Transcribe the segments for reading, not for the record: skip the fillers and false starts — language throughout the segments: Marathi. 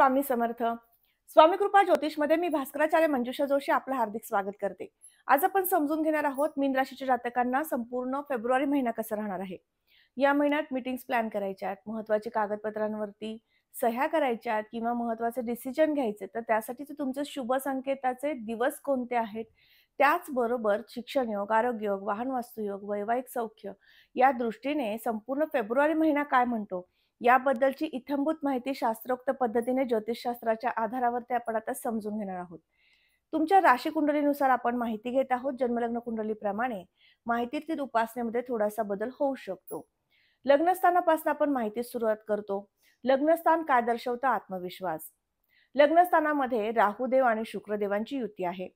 स्वामी समर्थ. स्वामी कृपा ज्योतिषमध्ये मी भास्कराचार्य मंजुषा जोशी आपलं हार्दिक स्वागत करते. आज आपण समजून घेणार आहोत मीन राशीच्या जातकांना संपूर्ण फेब्रुवारी महिना कसा राहणार आहे. या महिन्यात मीटिंग्स प्लॅन करायच्या आहेत, महत्त्वाची कागदपत्रांवरती सह्या करायच्या आहेत किंवा महत्त्वाचे डिसिजन घ्यायचे, तर त्यासाठीचे तुमचे शुभ संकेताचे दिवस कोणते आहेत? त्याचबरोबर शिक्षण योग, आरोग्य योग, वाहन वास्तू योग, वैवाहिक सौख्य या दृष्टीने संपूर्ण फेब्रुवारी महिना काय म्हणतो? याबद्दलची इत्थंभूत माहिती शास्त्रोक्त पद्धतीने ज्योतिषशास्त्राच्या आधारावरती आपण आता समजून घेणार आहोत. तुमच्या राशी कुंडलीनुसार आपण माहिती घेत आहोत. जन्मलग्न कुंडलीप्रमाणे माहितीतील उपासनेमध्ये थोडासा बदल होऊ शकतो. लग्नस्थानापासून आपण माहिती सुरुवात करतो. लग्नस्थान काय दर्शवतं? आत्मविश्वास. लग्नस्थानामध्ये राहुदेव आणि शुक्रदेवांची युती आहे.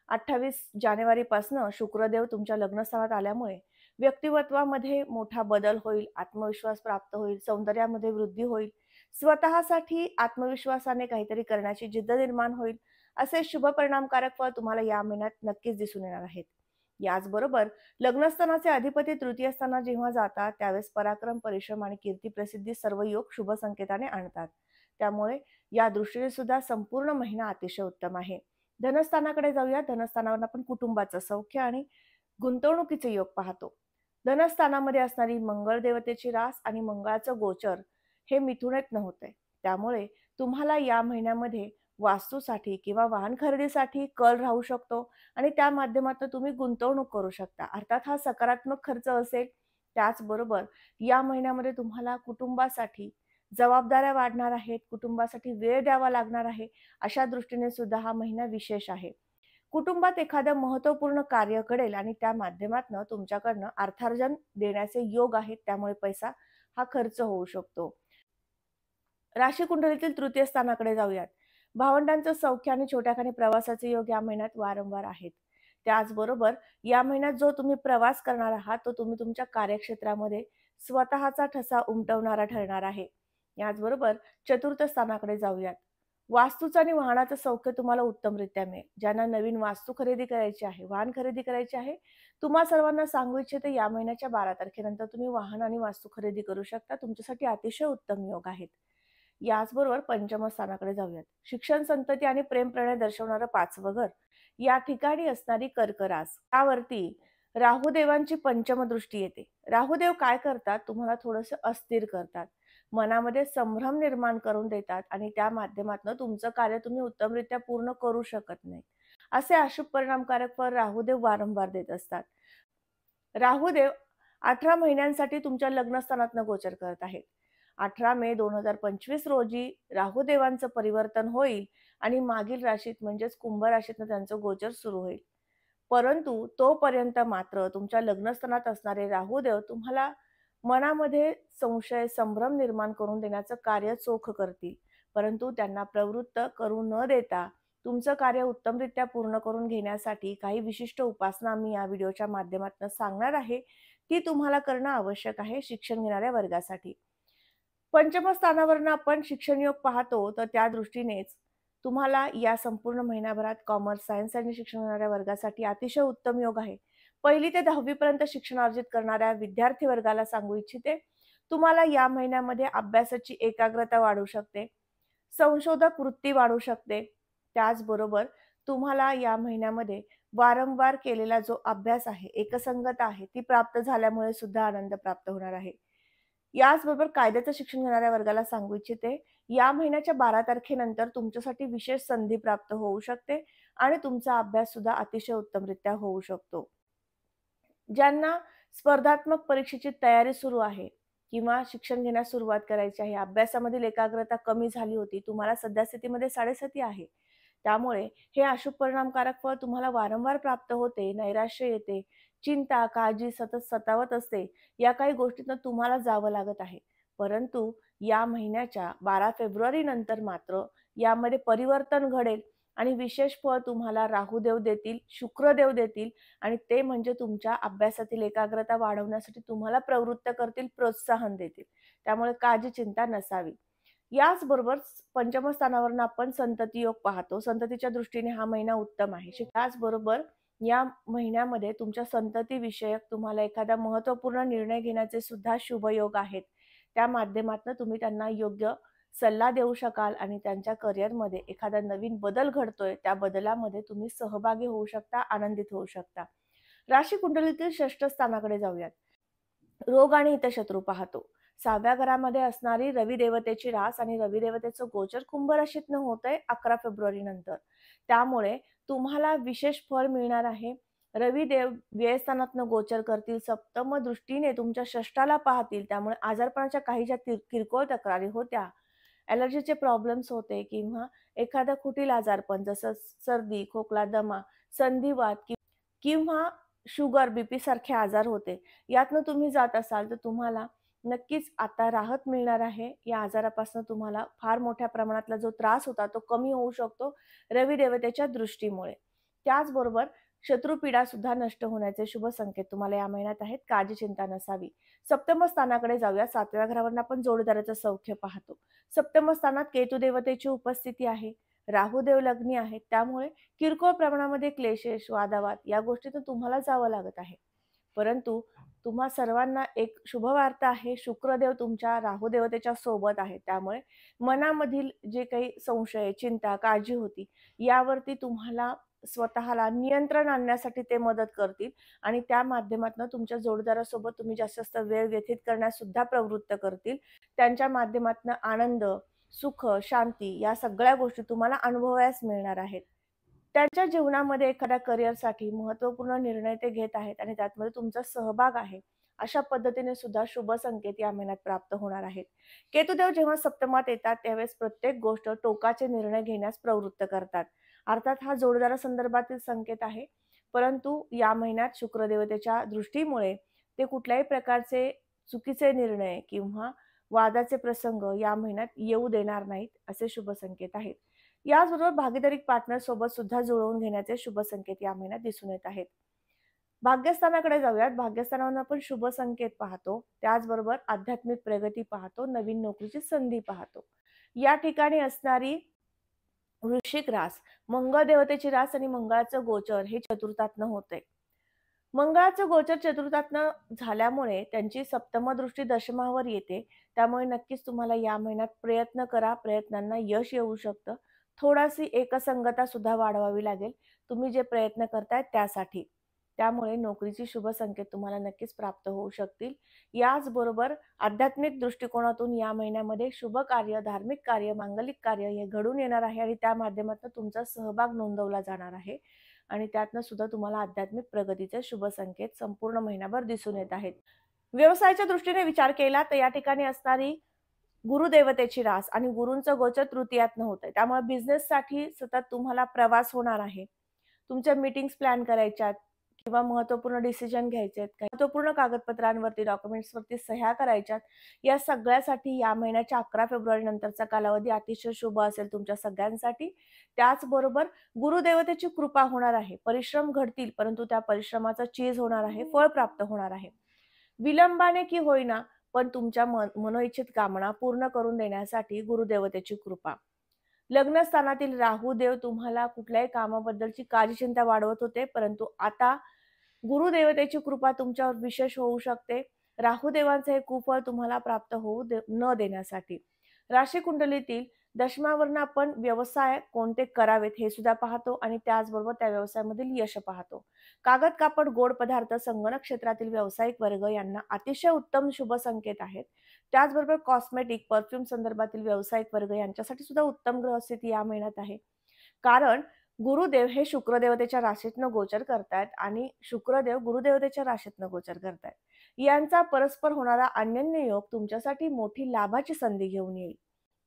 28 जानेवारीपासून शुक्रदेव तुमच्या लग्नस्थानात आल्यामुळे व्यक्तिमत्वामध्ये मोठा बदल होईल, आत्मविश्वास प्राप्त होईल, सौंदर्यामध्ये वृद्धी होईल, स्वतःसाठी आत्मविश्वासाने काहीतरी करण्याची जिद्द निर्माण होईल, असे शुभ परिणामकारक फळ तुम्हाला या महिन्यात नक्कीच दिसून येणार आहेत. याचबरोबर लग्नस्थानाचे अधिपती तृतीय स्थानात जेव्हा जातात त्यावेळेस पराक्रम, परिश्रम आणि कीर्ती प्रसिद्धी सर्व योग शुभ संकेताने आणतात. त्यामुळे या दृष्टीने सुद्धा संपूर्ण महिना अतिशय उत्तम आहे. धनस्थानाकडे जाऊया. धनस्थानावर आपण कुटुंबाचं सौख्य आणि गुंतवणुकीचे योग पाहतो. धनस्थानामध्ये असणारी मंगळ देवतेची रास आणि मंगळाचं गोचर हे मिथुनेतनं होतंय. त्यामुळे तुम्हाला या महिन्यामध्ये वास्तूसाठी किंवा वाहन खरेदीसाठी कल राहू शकतो आणि त्या माध्यमातून तुम्ही गुंतवणूक करू शकता. अर्थात हा सकारात्मक खर्च असेल. त्याचबरोबर या महिन्यामध्ये तुम्हाला कुटुंबासाठी जबाबदाऱ्या वाढणार आहेत, कुटुंबासाठी वेळ द्यावा लागणार आहे. अशा दृष्टीने सुद्धा हा महिना विशेष आहे. कुटुंबात एखादं महत्त्वपूर्ण कार्य घडेल आणि त्या माध्यमातून तुमच्याकडनं अर्थार्जन देण्याचे योग आहेत. त्यामुळे पैसा हा खर्च होऊ शकतो. राशी कुंडलीतील तृतीय स्थानाकडे जाऊयात. भावंडांचं सौख्य आणि छोट्याखानी प्रवासाचे योग या महिन्यात वारंवार आहेत. त्याचबरोबर या महिन्यात जो तुम्ही प्रवास करणार आहात तो तुम्ही तुमच्या कार्यक्षेत्रामध्ये स्वतःचा ठसा उमटवणारा ठरणार आहे. याचबरोबर चतुर्थ स्थानाकडे जाऊयात. वास्तूचं आणि वाहनाचं सौख्य तुम्हाला उत्तमरित्या मिळेल. ज्यांना नवीन वास्तू खरेदी करायची आहे, वाहन खरेदी करायचे आहे, तुम्हा सर्वांना सांगू इच्छिते या महिन्याच्या 12 तारखेनंतर तुम्ही वाहन आणि वास्तू खरेदी करू शकता. तुमच्यासाठी अतिशय उत्तम योग आहेत. याचबरोबर पंचम स्थानाकडे जाऊयात. शिक्षण, संतती आणि प्रेम प्रणय दर्शवणारं 5वं घर या ठिकाणी असणारी कर्क रास. त्यावरती राहुदेवांची पंचम दृष्टी येते. राहुदेव काय करतात? तुम्हाला थोडंसं अस्थिर करतात. मनामध्ये संभ्रम निर्माण करून देतात आणि त्या माध्यमातून तुमचं कार्य तुम्ही उत्तमरित्या पूर्ण करू शकत नाही. असे अशुभ परिणामकारक फळ राहुदेव वारंवार देत असतात. राहुदेव 18 महिन्यांसाठी तुमच्या लग्नस्थानातनं गोचर करत आहेत. 18 मे 2025 रोजी राहुदेवांचं परिवर्तन होईल आणि मागील राशीत म्हणजेच कुंभ राशीतनं त्यांचं गोचर सुरू होईल. परंतु तोपर्यंत मात्र तुमच्या लग्नस्थानात असणारे राहुदेव तुम्हाला मनामध्ये संशय, संभ्रम निर्माण करून देण्याचं कार्य चोख करतील. परंतु त्यांना प्रवृत्त करू न देता तुमचं कार्य उत्तमरित्या पूर्ण करून घेण्यासाठी काही विशिष्ट उपासना मी या व्हिडिओच्या माध्यमातून सांगणार आहे. ती तुम्हाला करणं आवश्यक आहे शिक्षण घेणाऱ्या वर्गासाठी. पंचम स्थानावरनं आपण शिक्षण योग पाहतो, तर त्या दृष्टीनेच तुम्हाला या संपूर्ण महिन्याभरात कॉमर्स, सायन्स आणि शिक्षण घेणाऱ्या वर्गासाठी अतिशय उत्तम योग आहे. 1ली ते 10वी पर्यंत शिक्षण अर्जित करणाऱ्या विद्यार्थी वर्गाला सांगू इच्छिते, तुम्हाला या महिन्यामध्ये अभ्यासाची एकाग्रता वाढू शकते, संशोधक वृत्ती वाढू शकते. त्याचबरोबर तुम्हाला या महिन्यामध्ये वारंवार केलेला जो अभ्यास आहे, एकसंगता आहे, ती प्राप्त झाल्यामुळे सुद्धा आनंद प्राप्त होणार आहे. याचबरोबर कायद्याचं शिक्षण घेणाऱ्या वर्गाला सांगू इच्छिते, या महिन्याच्या 12 तारखेनंतर तुमच्यासाठी विशेष संधी प्राप्त होऊ शकते आणि तुमचा अभ्यास सुद्धा अतिशय उत्तमरित्या होऊ शकतो. ज्यांना स्पर्धात्मक परीक्षेची तयारी सुरू आहे किंवा शिक्षण घेण्यास सुरुवात करायची आहे, अभ्यासामधील एकाग्रता कमी झाली होती, तुम्हाला सध्या स्थितीमध्ये 7.5 आहे. त्यामुळे हे अशुभ परिणामकारक फळ तुम्हाला वारंवार प्राप्त होते, नैराश्य येते, चिंता, काळजी सतत सतावत असते. या काही गोष्टींना तुम्हाला जावं लागत आहे. परंतु या महिन्याच्या 12 फेब्रुवारी नंतर मात्र यामध्ये परिवर्तन घडेल आणि विशेष फळ तुम्हाला राहुदेव देतील, शुक्रदेव देतील आणि ते म्हणजे तुमच्या अभ्यासातील एकाग्रता वाढवण्यासाठी तुम्हाला प्रवृत्त करतील, प्रोत्साहन देतील. त्यामुळे काळजी, चिंता नसावी. याचबरोबर पंचम स्थानावरून आपण संतती योग पाहतो. संततीच्या दृष्टीने हा महिना उत्तम आहे. त्याचबरोबर या महिन्यामध्ये तुमच्या संतती विषयक तुम्हाला एखादा महत्त्वपूर्ण निर्णय घेण्याचे सुद्धा शुभ योग आहेत. त्या माध्यमातून तुम्ही त्यांना योग्य सल्ला देऊ शकाल आणि त्यांच्या करिअरमध्ये एखादा नवीन बदल घडतोय, त्या बदलामध्ये तुम्ही सहभागी होऊ शकता, आनंदित होऊ शकता. राशी कुंडलीतील षष्ठ स्थानाकडे जाऊयात. रोग आणि हितशत्रू पाहतो. 6व्या घरामध्ये असणारी रवी देवतेची रास आणि रवी देवतेचं गोचर कुंभ राशीतनं होतंय 11 फेब्रुवारी नंतर. त्यामुळे तुम्हाला विशेष फळ मिळणार आहे. रवी देव व्ययस्थानातनं गोचर करतील, सप्तम दृष्टीने तुमच्या षष्ठाला पाहतील. त्यामुळे आजारपणाच्या काही ज्या किरकोळ तक्रारी होत्या, ॲलर्जीचे प्रॉब्लेम्स होते किंवा एखादं कुटील आजारपण जसं सर्दी, खोकला, दमा, संधिवात किंवा शुगर, बीपी सारखे आजार होते. यातनं तुम्ही जात असाल तर तुम्हाला नक्कीच आता राहत मिळणार आहे. या आजारापासून तुम्हाला फार मोठ्या प्रमाणातला जो त्रास होता तो कमी होऊ शकतो रवी देवतेच्या दृष्टीमुळे. त्याचबरोबर शत्रुपीडा सुद्धा नष्ट होण्याचे शुभ संकेत तुम्हाला या महिन्यात आहेत. काळजी चिंता नसावी. सप्तम स्थानाकडे जाऊया. 7व्या घरावरून आपण जोडीदाराचं सौख्य पाहतो. सप्तम स्थानात केतू देवतेची उपस्थिती आहे. राहुदेव लग्नी आहेत. त्यामुळे किरकोळ प्रमाणामध्ये क्लेशेश, वादावाद या गोष्टीतून तुम्हाला जावं लागत आहे. परंतु तुम्हा सर्वांना एक शुभवार्ता आहे. शुक्रदेव तुमच्या राहू देवतेच्या सोबत आहे. त्यामुळे मनामधील जे काही संशय, चिंता, काळजी होती यावरती तुम्हाला स्वतःला नियंत्रण आणण्यासाठी ते मदत करतील आणि त्या माध्यमातून तुमच्या जोडीदारासोबत तुम्ही जास्तीत जास्त वेळ व्यतीत करण्यास सुद्धा प्रवृत्त करतील. त्यांच्या माध्यमातून आनंद, सुख, शांती या सगळ्या गोष्टी तुम्हाला अनुभवायला मिळणार आहेत. त्यांच्या जीवनामध्ये एखाद्या करिअरसाठी महत्त्वपूर्ण निर्णय ते घेत आहेत आणि त्यामध्ये तुमचा सहभाग आहे. अशा पद्धतीने सुद्धा शुभ संकेत या महिन्यात प्राप्त होणार आहेत. केतुदेव जेव्हा सप्तमात येतात त्यावेळेस प्रत्येक गोष्ट टोकाचे निर्णय घेण्यास प्रवृत्त करतात. अर्थात हा जोडीदारासंदर्भातील संकेत आहे. परंतु या महिन्यात शुक्रदेवतेच्या दृष्टीमुळे ते कुठल्याही प्रकारचे चुकीचे निर्णय किंवा वादाचे प्रसंग या महिन्यात येऊ देणार नाहीत, असे शुभ संकेत आहेत. याचबरोबर भागीदारी पार्टनर सोबत सुद्धा जुळवून घेण्याचे शुभ संकेत या महिन्यात दिसून येत आहेत. भाग्यस्थानाकडे जाऊयात. भाग्यस्थानावरून आपण शुभ संकेत पाहतो. त्याचबरोबर आध्यात्मिक प्रगती पाहतो, नवीन नोकरीची संधी पाहतो. या ठिकाणी असणारी वृश्चिक रास, मंगळ देवतेची रास आणि मंगळाचं गोचर हे चतुर्थातनं होतंय. मंगळाचं गोचर चतुर्थातनं झाल्यामुळे त्यांची सप्तम दृष्टी दशमावर येते. त्यामुळे नक्कीच तुम्हाला या महिन्यात प्रयत्न करा. प्रयत्नांना यश येऊ शकतं. थोडीशी एकसंगता सुद्धा वाढवावी लागेल तुम्ही जे प्रयत्न करताय त्यासाठी. त्यामुळे नोकरीची शुभ संकेत तुम्हाला नक्कीच प्राप्त होऊ शकतील. याचबरोबर आध्यात्मिक दृष्टिकोनातून या महिन्यामध्ये शुभ कार्य, धार्मिक कार्य, मांगलिक कार्य हे घडून येणार आहे आणि त्या माध्यमातून तुमचा सहभाग नोंदवला जाणार आहे. आणि त्यातनं सुद्धा तुम्हाला आध्यात्मिक प्रगतीचे शुभ संकेत संपूर्ण महिनाभर दिसून येत आहेत. व्यवसायाच्या दृष्टीने विचार केला तर या ठिकाणी असणारी गुरुदेवतेची रास आणि गुरूंचं गोचर तृतीयातनं होतंय. त्यामुळे बिझनेससाठी सतत तुम्हाला प्रवास होणार आहे. तुमच्या मीटिंग्स प्लॅन करायच्यात किंवा महत्त्वपूर्ण डिसिजन घ्यायचे आहेत, काही महत्त्वपूर्ण कागदपत्रांवरती, डॉक्युमेंट्सवरती सह्या करायच्यात. या सगळ्यासाठी या महिन्याच्या 11 फेब्रुवारी नंतरचा कालावधी अतिशय शुभ असेल तुमच्या सगळ्यांसाठी. त्याचबरोबर गुरुदेवतेची कृपा होणार आहे. परिश्रम घडतील, परंतु त्या परिश्रमाचा चीज होणार आहे, फळ प्राप्त होणार आहे. विलंबाने की होईना पण तुमच्या मनोइच्छित कामना पूर्ण करून देण्यासाठी गुरुदेवतेची कृपा. लग्नस्थानातील राहू देव तुम्हाला कुठल्याही कामाबद्दलची काळजी चिंता वाढवत होते, परंतु आता गुरुदेवतेची कृपा तुमच्यावर विशेष होऊ शकते. राहुदेवांचे हे कुफळ तुम्हाला प्राप्त होऊ न देण्यासाठी. राशी कुंडलीतील दशमावरनं आपण व्यवसाय कोणते करावेत हे सुद्धा पाहतो आणि त्याचबरोबर त्या व्यवसायामधील यश पाहतो. कागद, कापड, गोड पदार्थ, संगणक क्षेत्रातील व्यावसायिक वर्ग यांना अतिशय उत्तम शुभ संकेत आहेत. त्याचबरोबर कॉस्मेटिक, परफ्यूम संदर्भातील व्यावसायिक वर्ग यांच्यासाठी सुद्धा उत्तम ग्रहस्थिती या महिन्यात आहे. कारण गुरुदेव हे शुक्रदेवतेच्या राशीतनं गोचर करतायत आणि शुक्रदेव गुरुदेवतेच्या राशीतनं गोचर करतायत. यांचा परस्पर होणारा अन्योन्य योग तुमच्यासाठी मोठी लाभाची संधी घेऊन येईल.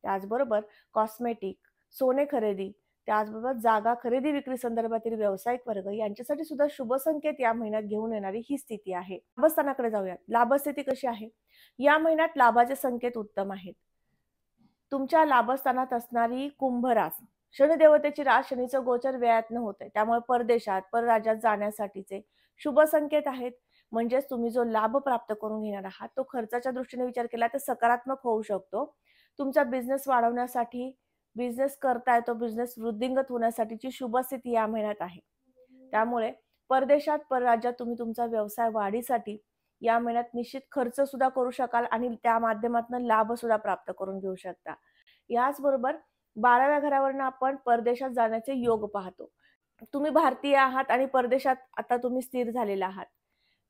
त्याचबरोबर कॉस्मेटिक, सोने खरेदी, त्याचबरोबर जागा खरेदी विक्री संदर्भातील व्यावसायिक वर्ग यांच्यासाठी सुद्धा शुभ संकेत या महिन्यात घेऊन येणारी ही स्थिती आहे. लाभस्थानाकडे जाऊयात. लाभस्थिती कशी आहे? या महिन्यात लाभाचे संकेत उत्तम आहेत. तुमच्या लाभस्थानात असणारी कुंभ रास, शनिदेवतेची रास, शनीचं गोचर व्ययातनं होतंय. त्यामुळे परदेशात, परराज्यात जाण्यासाठीचे शुभ संकेत आहेत. म्हणजेच तुम्ही जो लाभ प्राप्त करून घेणार आहात तो खर्चाच्या दृष्टीने विचार केला तर सकारात्मक होऊ शकतो. तुमचा बिझनेस वाढवण्यासाठी, बिझनेस करताय तो बिझनेस वृद्धिंगत होण्यासाठीची शुभ स्थिती या महिन्यात आहे. त्यामुळे परदेशात, परराज्यात तुम्ही तुमचा व्यवसाय वाढीसाठी या महिन्यात निश्चित खर्च सुद्धा करू शकाल आणि त्या माध्यमातून लाभ सुद्धा प्राप्त करून घेऊ शकता. याचबरोबर 12व्या घरावरनं आपण परदेशात जाण्याचे योग पाहतो. तुम्ही भारतीय आहात आणि परदेशात आता तुम्ही स्थिर झालेला आहात.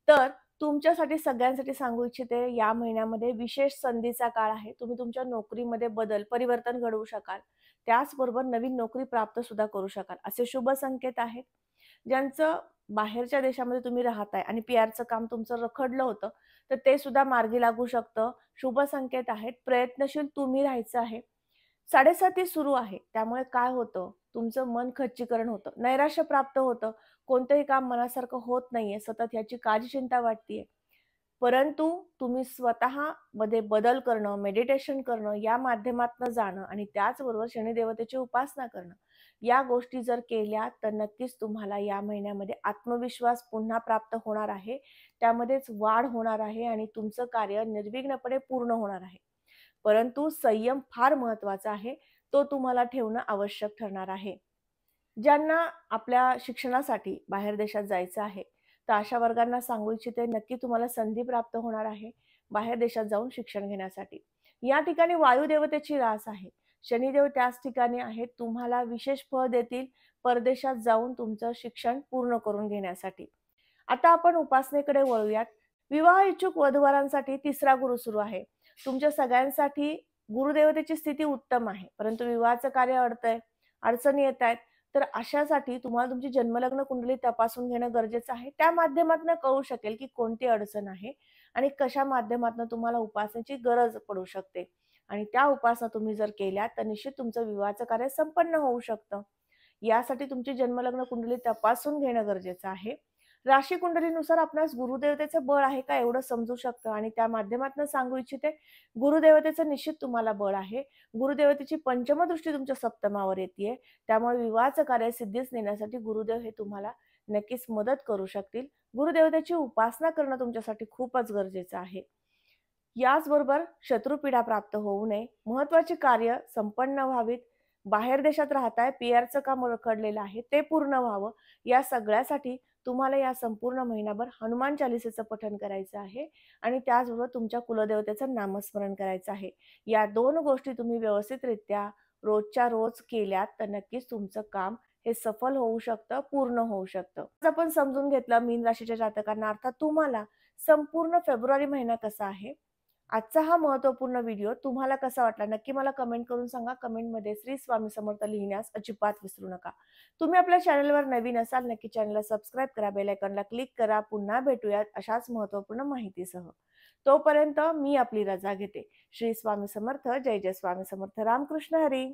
तर तुमच्यासाठी सगळ्यांसाठी सांगू इच्छिते, या महिन्यामध्ये विशेष संधीचा काळ आहे. तुम्ही तुमच्या नोकरीमध्ये बदल, परिवर्तन घडवू शकाल. त्याचबरोबर नवीन नोकरी प्राप्त सुद्धा करू शकाल. असे शुभ संकेत आहेत. ज्यांचं बाहेरच्या देशामध्ये तुम्ही राहताय आणि पी-आरचं काम तुमचं रखडलं होतं, तर ते सुद्धा मार्गी लागू शकतं. शुभ संकेत आहेत. प्रयत्नशील तुम्ही राहायचं आहे. 7:30 सुरू आहे. त्यामुळे काय होतं, तुमचं मन खच्चीकरण होतं, नैराश्य प्राप्त होतं. कोणतंही काम मनासारखं होत नाहीये, सतत ह्याची काळजी चिंता वाटतीये. परंतु तुम्ही स्वतःमध्ये बदल करणं, मेडिटेशन करणं, या माध्यमातनं जाणं आणि त्याचबरोबर शनिदेवतेची उपासना करणं, या गोष्टी जर केल्या तर नक्कीच तुम्हाला या महिन्यामध्ये आत्मविश्वास पुन्हा प्राप्त होणार आहे. त्यामध्येच वाढ होणार आहे आणि तुमचं कार्य निर्विघ्नपणे पूर्ण होणार आहे. परंतु संयम फार महत्त्वाचा आहे. तो तुम्हाला ठेवणं आवश्यक ठरणार आहे. ज्यांना आपल्या शिक्षणासाठी बाहेर देशात जायचं आहे, तर अशा वर्गांना सांगू इच्छिते, नक्की तुम्हाला संधी प्राप्त होणार आहे, बाहेर देशात जाऊन शिक्षण घेण्यासाठी. या ठिकाणी वायुदेवतेची रास आहे. शनिदेव त्याच ठिकाणी आहेत. तुम्हाला विशेष फळ देतील परदेशात जाऊन तुमचं शिक्षण पूर्ण करून घेण्यासाठी. आता आपण उपासनेकडे वळूयात. विवाह इच्छुक वधूवरांसाठी 3रा गुरु सुरू आहे. तुमच्या सगळ्यांसाठी गुरुदेवतेची स्थिती उत्तम आहे. परंतु विवाहाचं कार्य अडतंय, अडचणी येतायत. तर अशासाठी तुम्हाला तुमची जन्मलग्न कुंडली तपासून घेणं गरजेचं आहे. त्या माध्यमातून कळू शकेल, की कोणती अडचण आहे आणि कशा माध्यमातून तुम्हाला उपासनेची गरज पडू शकते. आणि त्या उपासना तुम्ही जर केल्या, तर निश्चित तुमचं विवाहाचं कार्य संपन्न होऊ शकतं. यासाठी तुमची जन्मलग्न कुंडली तपासून घेणं गरजेचं आहे. राशी कुंडलीनुसार आपणास गुरुदेवतेचं बळ आहे का एवढं समजू शकतं आणि त्या माध्यमातून सांगू इच्छिते, गुरुदेवतेचं निश्चित तुम्हाला बळ आहे. गुरुदेवतेची पंचम दृष्टी तुमच्या सप्तमावर येतीये. त्यामुळे विवाहाचं कार्य सिद्धीस नेण्यासाठी गुरुदेव हे तुम्हाला नक्कीच मदत करू शकतील. गुरुदेवतेची उपासना करणं तुमच्यासाठी खूपच गरजेचं आहे. याचबरोबर शत्रुपीडा प्राप्त होऊ नये, महत्त्वाची कार्य संपन्न व्हावीत, बाहेर देशात राहताय, पी-आरचं काम रखडलेलं आहे, ते पूर्ण व्हावं, या सगळ्यासाठी तुम्हाला या संपूर्ण महिनाभर हनुमान चालीसेचं पठण करायचं आहे आणि त्याचबरोबर तुमच्या कुलदेवतेचं नामस्मरण करायचं आहे. या 2 गोष्टी तुम्ही व्यवस्थितरित्या रोजच्या रोज केल्यात, तर नक्कीच तुमचं काम हे सफल होऊ शकतं, पूर्ण होऊ शकतं. आज आपण समजून घेतलं मीन राशीच्या जातकांना, अर्थात तुम्हाला संपूर्ण फेब्रुवारी महिना कसा आहे. आजचा हा महत्त्वपूर्ण व्हिडिओ तुम्हाला कसा वाटला नक्की मला कमेंट करून सांगा. कमेंटमध्ये श्री स्वामी समर्थ लिहिण्यास अजिबात विसरू नका. तुम्ही आपल्या चॅनलवर नवीन असाल नक्की चॅनलला सबस्क्राईब करा, बेल आयकॉनला क्लिक करा. पुन्हा भेटूयात अशाच महत्त्वपूर्ण माहितीसह. तोपर्यंत मी आपली रजा घेते. श्री स्वामी समर्थ. जय जय स्वामी समर्थ. रामकृष्ण हरी.